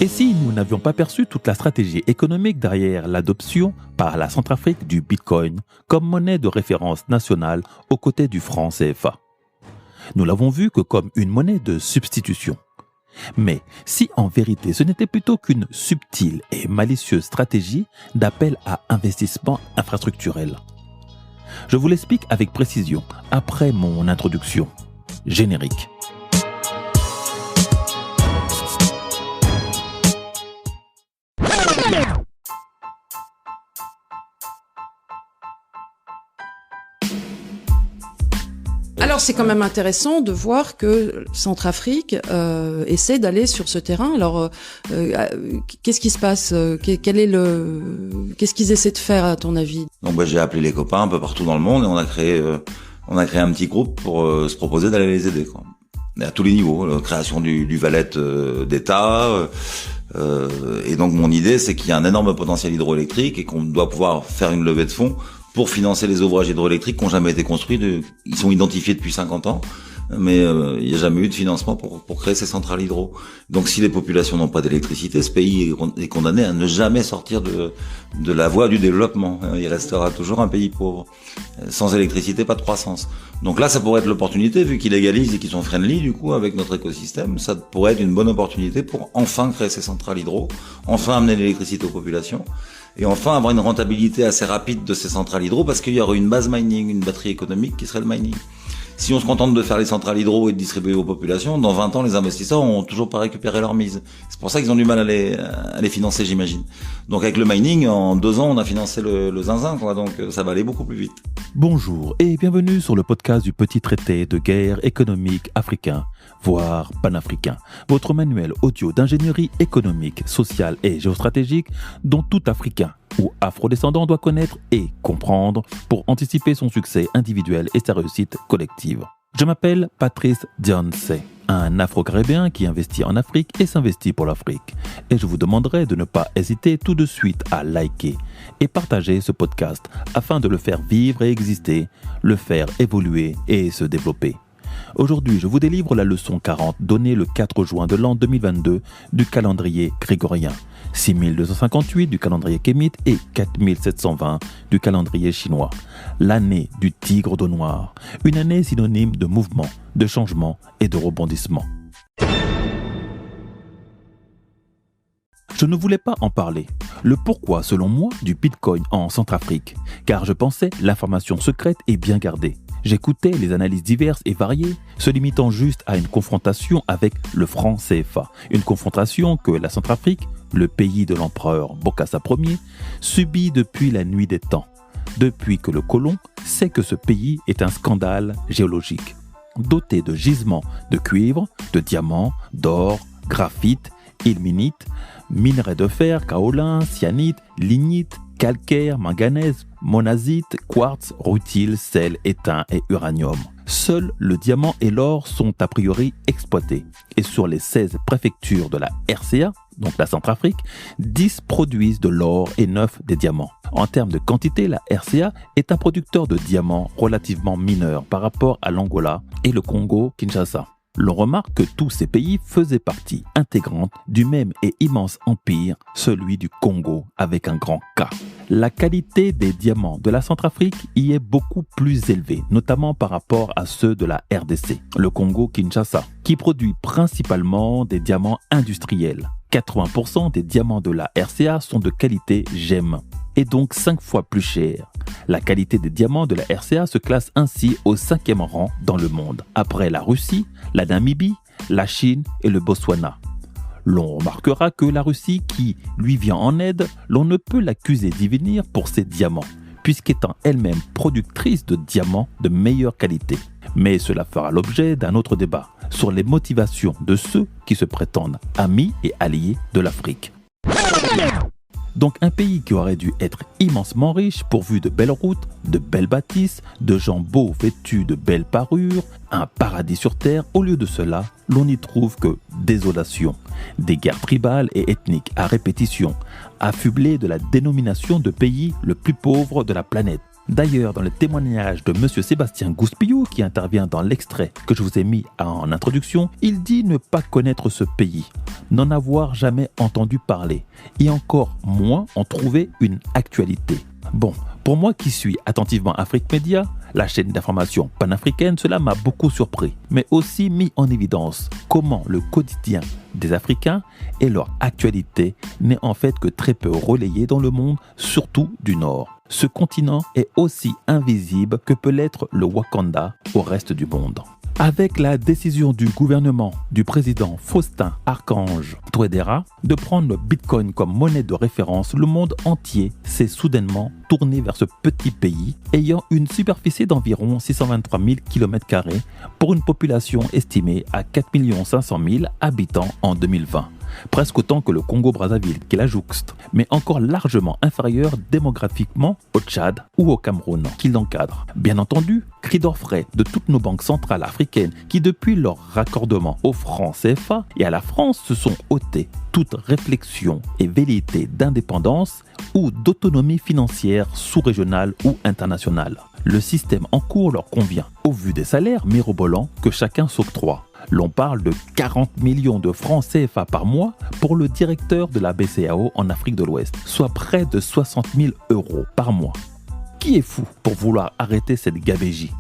Et si nous n'avions pas perçu toute la stratégie économique derrière l'adoption par la Centrafrique du Bitcoin comme monnaie de référence nationale aux côtés du franc CFA? Nous l'avons vu que comme une monnaie de substitution. Mais si en vérité ce n'était plutôt qu'une subtile et malicieuse stratégie d'appel à investissement infrastructurel? Je vous l'explique avec précision après mon introduction. Générique. Alors c'est quand même intéressant de voir que Centrafrique essaie d'aller sur ce terrain. Alors qu'est-ce qui se passe? Qu'est-ce qu'ils essaient de faire à ton avis? Donc j'ai appelé les copains un peu partout dans le monde et on a créé un petit groupe pour se proposer d'aller les aider, quoi. Et à tous les niveaux, la création du valet d'État. Et donc mon idée, c'est qu'il y a un énorme potentiel hydroélectrique et qu'on doit pouvoir faire une levée de fonds pour financer les ouvrages hydroélectriques qui n'ont jamais été construits. Ils sont identifiés depuis 50 ans, mais il n'y a jamais eu de financement pour créer ces centrales hydro. Donc si les populations n'ont pas d'électricité, ce pays est condamné à ne jamais sortir de la voie du développement. Il restera toujours un pays pauvre. Sans électricité, pas de croissance. Donc là, ça pourrait être l'opportunité, vu qu'ils légalisent et qu'ils sont friendly, du coup, avec notre écosystème, ça pourrait être une bonne opportunité pour enfin créer ces centrales hydro, enfin amener l'électricité aux populations, et enfin avoir une rentabilité assez rapide de ces centrales hydro, parce qu'il y aurait une base mining, une batterie économique qui serait le mining. Si on se contente de faire les centrales hydro et de distribuer aux populations, dans 20 ans, les investisseurs ont toujours pas récupéré leur mise. C'est pour ça qu'ils ont du mal à les financer, j'imagine. Donc avec le mining, en 2 ans, on a financé le zinzin, quoi. Donc ça va aller beaucoup plus vite. Bonjour et bienvenue sur le podcast du petit traité de guerre économique africain, voire panafricain. Votre manuel audio d'ingénierie économique, sociale et géostratégique dont tout Africain ou afrodescendant doit connaître et comprendre pour anticiper son succès individuel et sa réussite collective. Je m'appelle Patrice Dianse, un Afro-Caribéen qui investit en Afrique et s'investit pour l'Afrique. Et je vous demanderai de ne pas hésiter tout de suite à liker et partager ce podcast afin de le faire vivre et exister, le faire évoluer et se développer. Aujourd'hui, je vous délivre la leçon 40 donnée le 4 juin de l'an 2022 du calendrier grégorien, 6258 du calendrier kémite et 4720 du calendrier chinois. L'année du tigre d'eau noire, une année synonyme de mouvement, de changement et de rebondissement. Je ne voulais pas en parler. Le pourquoi, selon moi, du Bitcoin en Centrafrique, car je pensais l'information secrète et bien gardée. J'écoutais les analyses diverses et variées, se limitant juste à une confrontation avec le franc CFA. Une confrontation que la Centrafrique, le pays de l'empereur Bokassa Ier, subit depuis la nuit des temps, depuis que le colon sait que ce pays est un scandale géologique, doté de gisements de cuivre, de diamants, d'or, graphite, ilménite, minerais de fer, kaolin, cyanite, lignite, calcaire, manganèse, monazite, quartz, rutile, sel, étain et uranium. Seuls le diamant et l'or sont a priori exploités. Et sur les 16 préfectures de la RCA, donc la Centrafrique, 10 produisent de l'or et 9 des diamants. En termes de quantité, la RCA est un producteur de diamants relativement mineur par rapport à l'Angola et le Congo-Kinshasa. L'on remarque que tous ces pays faisaient partie intégrante du même et immense empire, celui du Congo avec un grand K. La qualité des diamants de la Centrafrique y est beaucoup plus élevée, notamment par rapport à ceux de la RDC, le Congo-Kinshasa, qui produit principalement des diamants industriels. 80% des diamants de la RCA sont de qualité gemme, et donc 5 fois plus cher. La qualité des diamants de la RCA se classe ainsi au 5e rang dans le monde, après la Russie, la Namibie, la Chine et le Botswana. L'on remarquera que la Russie, qui lui vient en aide, l'on ne peut l'accuser d'y venir pour ses diamants, puisqu'étant elle-même productrice de diamants de meilleure qualité. Mais cela fera l'objet d'un autre débat, sur les motivations de ceux qui se prétendent amis et alliés de l'Afrique. Donc un pays qui aurait dû être immensement riche, pourvu de belles routes, de belles bâtisses, de gens beaux vêtus de belles parures, un paradis sur terre. Au lieu de cela, l'on n'y trouve que désolation, des guerres tribales et ethniques à répétition, affublés de la dénomination de pays le plus pauvre de la planète. D'ailleurs, dans le témoignage de M. Sébastien Gouspillou, qui intervient dans l'extrait que je vous ai mis en introduction, il dit ne pas connaître ce pays, n'en avoir jamais entendu parler, et encore moins en trouver une actualité. Bon, pour moi qui suis attentivement Afrique Média, la chaîne d'information panafricaine, cela m'a beaucoup surpris, mais aussi mis en évidence comment le quotidien des Africains et leur actualité n'est en fait que très peu relayé dans le monde, surtout du Nord. Ce continent est aussi invisible que peut l'être le Wakanda au reste du monde. Avec la décision du gouvernement du président Faustin Archange Touadéra de prendre le Bitcoin comme monnaie de référence, le monde entier s'est soudainement tourné vers ce petit pays ayant une superficie d'environ 623 000 km² pour une population estimée à 4 500 000 habitants en 2020. Presque autant que le Congo-Brazzaville qui la jouxte, mais encore largement inférieur démographiquement au Tchad ou au Cameroun qui l'encadre. Bien entendu, cri d'orfraie de toutes nos banques centrales africaines qui depuis leur raccordement au franc CFA et à la France se sont ôtées toute réflexion et velléité d'indépendance ou d'autonomie financière sous-régionale ou internationale. Le système en cours leur convient, au vu des salaires mirobolants que chacun s'octroie. L'on parle de 40 millions de francs CFA par mois pour le directeur de la BCEAO en Afrique de l'Ouest, soit près de 60 000 € par mois. Qui est fou pour vouloir arrêter cette gabegie ?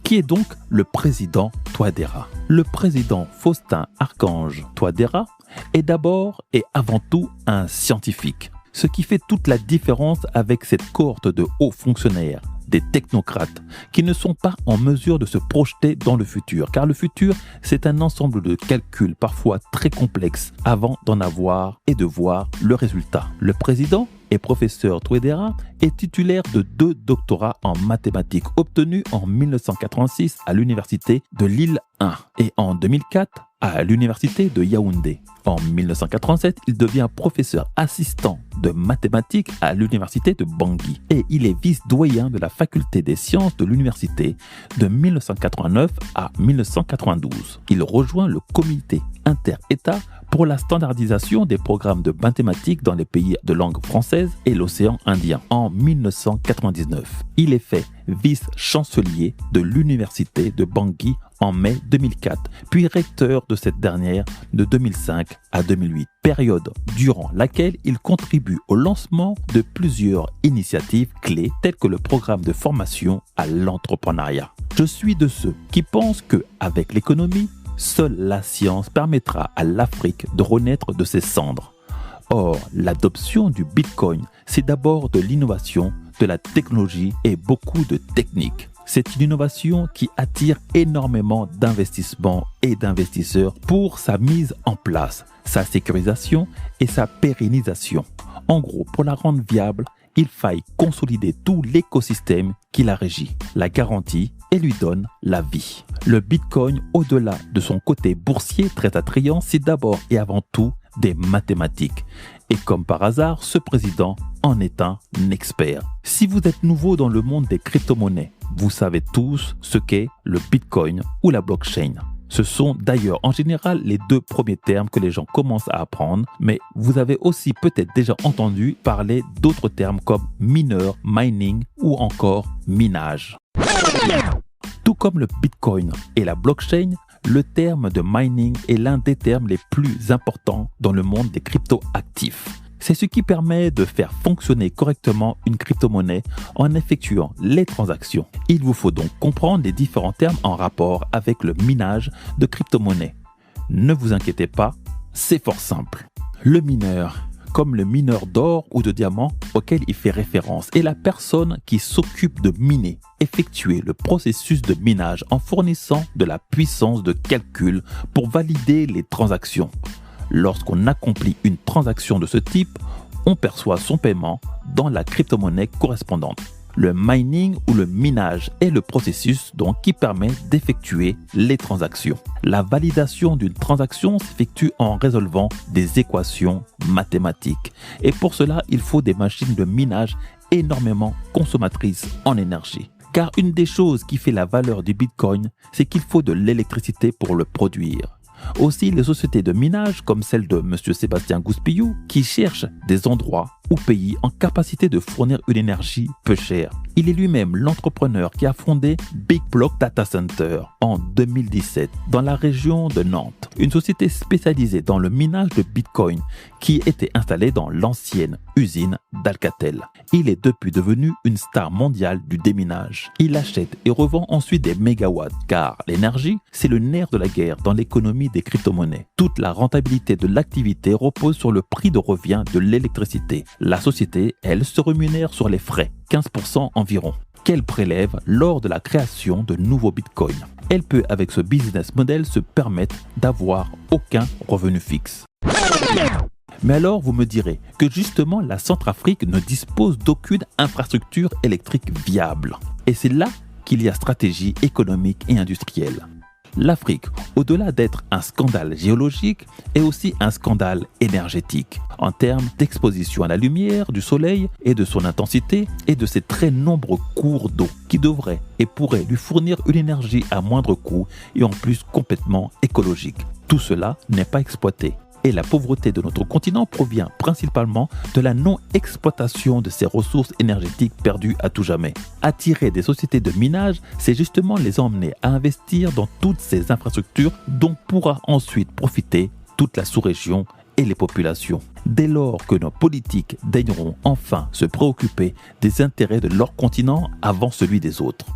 Qui est donc le président Touadéra ? Le président Faustin Archange Touadéra est d'abord et avant tout un scientifique, ce qui fait toute la différence avec cette cohorte de hauts fonctionnaires, des technocrates, qui ne sont pas en mesure de se projeter dans le futur, car le futur, c'est un ensemble de calculs parfois très complexes avant d'en avoir et de voir le résultat. Le président et professeur Touadéra est titulaire de 2 doctorats en mathématiques obtenus en 1986 à l'université de Lille 1 et en 2004 à l'université de Yaoundé. En 1987, il devient professeur assistant de mathématiques à l'université de Bangui et il est vice-doyen de la faculté des sciences de l'université de 1989 à 1992. Il rejoint le comité inter-État pour la standardisation des programmes de mathématiques dans les pays de langue française et l'océan Indien en 1999. Il est fait vice-chancelier de l'université de Bangui en mai 2004, puis recteur de cette dernière de 2005 à 2008, période durant laquelle il contribue au lancement de plusieurs initiatives clés telles que le programme de formation à l'entrepreneuriat. Je suis de ceux qui pensent qu'avec l'économie, seule la science permettra à l'Afrique de renaître de ses cendres. Or, l'adoption du Bitcoin, c'est d'abord de l'innovation, de la technologie et beaucoup de techniques. C'est une innovation qui attire énormément d'investissements et d'investisseurs pour sa mise en place, sa sécurisation et sa pérennisation. En gros, pour la rendre viable, il faille consolider tout l'écosystème qui la régit, la garantit et lui donne la vie. Le Bitcoin, au-delà de son côté boursier très attrayant, c'est d'abord et avant tout des mathématiques. Et comme par hasard, ce président en est un expert. Si vous êtes nouveau dans le monde des crypto-monnaies, vous savez tous ce qu'est le Bitcoin ou la blockchain. Ce sont d'ailleurs en général les 2 premiers termes que les gens commencent à apprendre, mais vous avez aussi peut-être déjà entendu parler d'autres termes comme mineur, mining ou encore minage. Tout comme le Bitcoin et la blockchain, le terme de mining est l'un des termes les plus importants dans le monde des crypto-actifs. C'est ce qui permet de faire fonctionner correctement une crypto-monnaie en effectuant les transactions. Il vous faut donc comprendre les différents termes en rapport avec le minage de crypto-monnaies. Ne vous inquiétez pas, c'est fort simple. Le mineur, comme le mineur d'or ou de diamant auquel il fait référence, est la personne qui s'occupe de miner, effectuer le processus de minage en fournissant de la puissance de calcul pour valider les transactions. Lorsqu'on accomplit une transaction de ce type, on perçoit son paiement dans la crypto-monnaie correspondante. Le mining ou le minage est le processus donc qui permet d'effectuer les transactions. La validation d'une transaction s'effectue en résolvant des équations mathématiques. Et pour cela, il faut des machines de minage énormément consommatrices en énergie. Car une des choses qui fait la valeur du Bitcoin, c'est qu'il faut de l'électricité pour le produire. Aussi, les sociétés de minage, comme celle de M. Sébastien Gouspillou, qui cherchent des endroits ou pays en capacité de fournir une énergie peu chère. Il est lui-même l'entrepreneur qui a fondé Big Block Data Center en 2017 dans la région de Nantes, une société spécialisée dans le minage de Bitcoin qui était installée dans l'ancienne usine d'Alcatel. Il est depuis devenu une star mondiale du déminage. Il achète et revend ensuite des mégawatts car l'énergie, c'est le nerf de la guerre dans l'économie des crypto-monnaies. Toute la rentabilité de l'activité repose sur le prix de revient de l'électricité. La société, elle, se rémunère sur les frais, 15% environ, qu'elle prélève lors de la création de nouveaux bitcoins. Elle peut, avec ce business model, se permettre d'avoir aucun revenu fixe. Mais alors, vous me direz que justement, la Centrafrique ne dispose d'aucune infrastructure électrique viable. Et c'est là qu'il y a stratégie économique et industrielle. L'Afrique, au-delà d'être un scandale géologique, est aussi un scandale énergétique, en termes d'exposition à la lumière du soleil et de son intensité et de ses très nombreux cours d'eau qui devraient et pourraient lui fournir une énergie à moindre coût et en plus complètement écologique. Tout cela n'est pas exploité. Et la pauvreté de notre continent provient principalement de la non-exploitation de ces ressources énergétiques perdues à tout jamais. Attirer des sociétés de minage, c'est justement les emmener à investir dans toutes ces infrastructures dont pourra ensuite profiter toute la sous-région et les populations. Dès lors que nos politiques daigneront enfin se préoccuper des intérêts de leur continent avant celui des autres.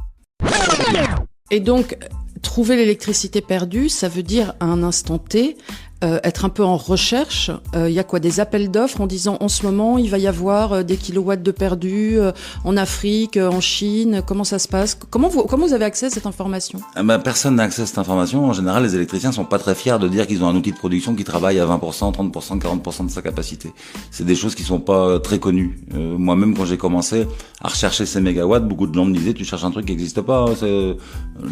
Et donc, trouver l'électricité perdue, ça veut dire à un instant T, être un peu en recherche. Il y a quoi, des appels d'offres en disant en ce moment il va y avoir des kilowatts de perdus en Afrique, en Chine. Comment ça se passe? Comment vous avez accès à cette information? Personne n'a accès à cette information. En général, les électriciens sont pas très fiers de dire qu'ils ont un outil de production qui travaille à 20%, 30%, 40% de sa capacité. C'est des choses qui sont pas très connues. Moi-même, quand j'ai commencé à rechercher ces mégawatts, beaucoup de gens me disaient tu cherches un truc qui n'existe pas.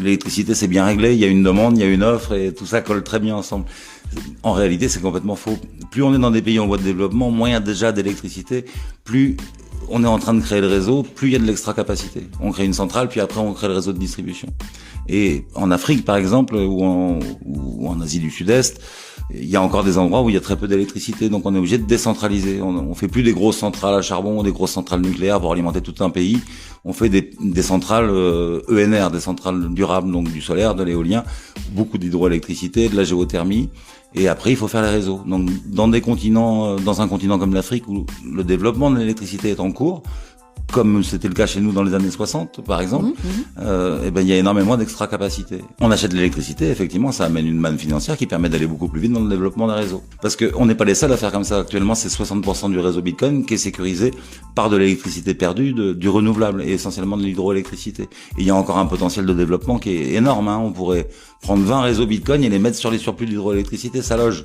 L'électricité, c'est bien réglé. Il y a une demande, il y a une offre et tout ça colle très bien ensemble. En réalité, c'est complètement faux. Plus on est dans des pays en voie de développement, moins il y a déjà d'électricité, plus on est en train de créer le réseau, plus il y a de l'extra-capacité. On crée une centrale, puis après on crée le réseau de distribution. Et en Afrique, par exemple, ou en Asie du Sud-Est, il y a encore des endroits où il y a très peu d'électricité, donc on est obligé de décentraliser. On fait plus des grosses centrales à charbon ou des grosses centrales nucléaires pour alimenter tout un pays. On fait des centrales ENR, des centrales durables, donc du solaire, de l'éolien, beaucoup d'hydroélectricité, de la géothermie. Et après, il faut faire les réseaux. Donc, dans un continent comme l'Afrique où le développement de l'électricité est en cours, comme c'était le cas chez nous dans les années 60, par exemple, il y a énormément d'extra-capacité. On achète de l'électricité, effectivement, ça amène une manne financière qui permet d'aller beaucoup plus vite dans le développement des réseaux. Parce que on n'est pas les seuls à faire comme ça. Actuellement, c'est 60% du réseau Bitcoin qui est sécurisé par de l'électricité perdue, du renouvelable et essentiellement de l'hydroélectricité. Et il y a encore un potentiel de développement qui est énorme. On pourrait prendre 20 réseaux Bitcoin et les mettre sur les surplus d'hydroélectricité, ça loge.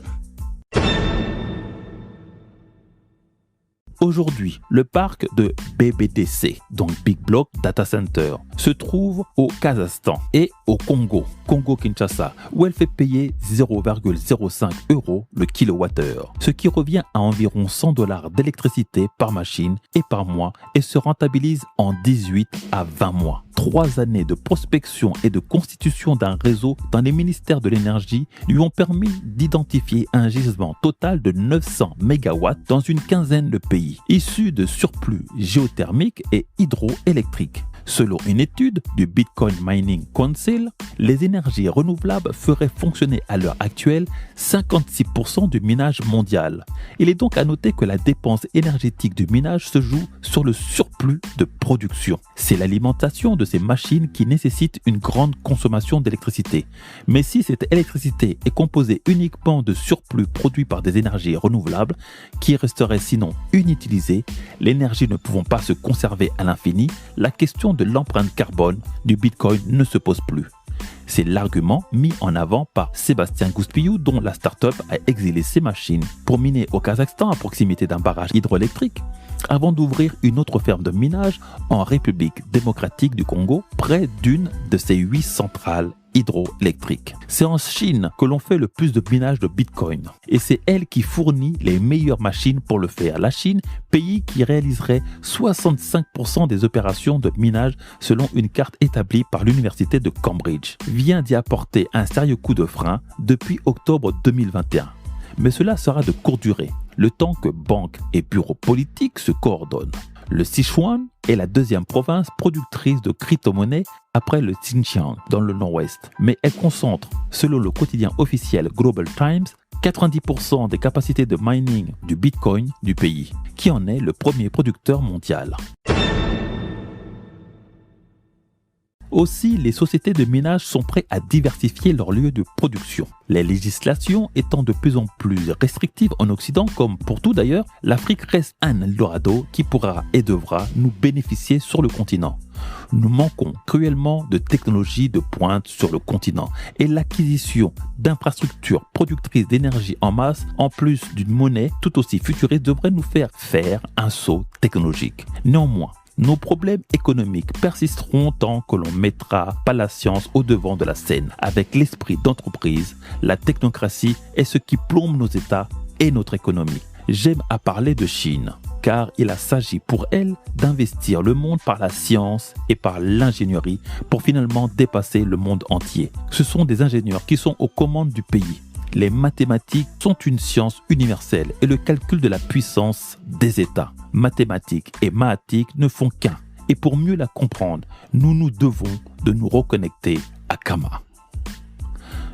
Aujourd'hui, le parc de BBDC, donc Big Block Data Center, se trouve au Kazakhstan et au Congo-Kinshasa, où elle fait payer 0,05 € le kilowattheure, ce qui revient à environ $100 d'électricité par machine et par mois et se rentabilise en 18 à 20 mois. 3 années de prospection et de constitution d'un réseau dans les ministères de l'énergie lui ont permis d'identifier un gisement total de 900 MW dans une quinzaine de pays, issus de surplus géothermiques et hydroélectriques. Selon une étude du Bitcoin Mining Council, les énergies renouvelables feraient fonctionner à l'heure actuelle 56% du minage mondial. Il est donc à noter que la dépense énergétique du minage se joue sur le surplus de production. C'est l'alimentation de ces machines qui nécessite une grande consommation d'électricité. Mais si cette électricité est composée uniquement de surplus produits par des énergies renouvelables, qui resteraient sinon inutilisées, l'énergie ne pouvant pas se conserver à l'infini, la question de l'empreinte carbone du Bitcoin ne se pose plus. C'est l'argument mis en avant par Sébastien Gouspillou, dont la start-up a exilé ses machines pour miner au Kazakhstan à proximité d'un barrage hydroélectrique, avant d'ouvrir une autre ferme de minage en République démocratique du Congo, près d'une de ses 8 centrales hydroélectriques. C'est en Chine que l'on fait le plus de minage de Bitcoin et c'est elle qui fournit les meilleures machines pour le faire. La Chine, pays qui réaliserait 65% des opérations de minage selon une carte établie par l'université de Cambridge, vient d'y apporter un sérieux coup de frein depuis octobre 2021. Mais cela sera de courte durée, le temps que banques et bureaux politiques se coordonnent. Le Sichuan est la deuxième province productrice de crypto-monnaies après le Xinjiang dans le nord-ouest. Mais elle concentre, selon le quotidien officiel Global Times, 90% des capacités de mining du Bitcoin du pays, qui en est le premier producteur mondial. Aussi, les sociétés de minage sont prêtes à diversifier leurs lieux de production. Les législations étant de plus en plus restrictives en Occident, comme pour tout d'ailleurs, l'Afrique reste un Eldorado qui pourra et devra nous bénéficier sur le continent. Nous manquons cruellement de technologies de pointe sur le continent et l'acquisition d'infrastructures productrices d'énergie en masse, en plus d'une monnaie tout aussi futuriste, devrait nous faire un saut technologique. Néanmoins, nos problèmes économiques persisteront tant que l'on mettra pas la science au devant de la scène. Avec l'esprit d'entreprise, la technocratie est ce qui plombe nos États et notre économie. J'aime à parler de Chine, car il s'agit pour elle d'investir le monde par la science et par l'ingénierie pour finalement dépasser le monde entier. Ce sont des ingénieurs qui sont aux commandes du pays. Les mathématiques sont une science universelle et le calcul de la puissance des États. Mathématiques et mathematiques ne font qu'un. Et pour mieux la comprendre, nous nous devons de nous reconnecter à Kama.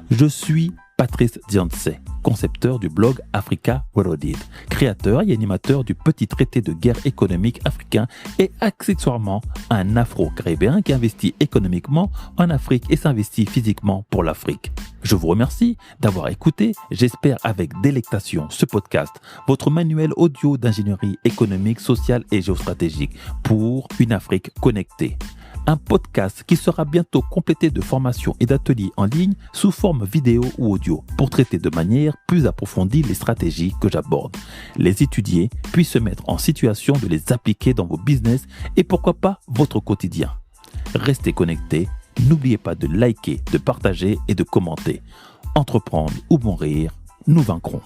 Je suis Patrice Dianse, concepteur du blog Africa Worldwide, créateur et animateur du petit traité de guerre économique africain et accessoirement un afro-caribéen qui investit économiquement en Afrique et s'investit physiquement pour l'Afrique. Je vous remercie d'avoir écouté, j'espère avec délectation, ce podcast, votre manuel audio d'ingénierie économique, sociale et géostratégique pour une Afrique connectée. Un podcast qui sera bientôt complété de formations et d'ateliers en ligne sous forme vidéo ou audio pour traiter de manière plus approfondie les stratégies que j'aborde, les étudier puis se mettre en situation de les appliquer dans vos business et pourquoi pas votre quotidien. Restez connectés, n'oubliez pas de liker, de partager et de commenter. Entreprendre ou mourir, nous vaincrons.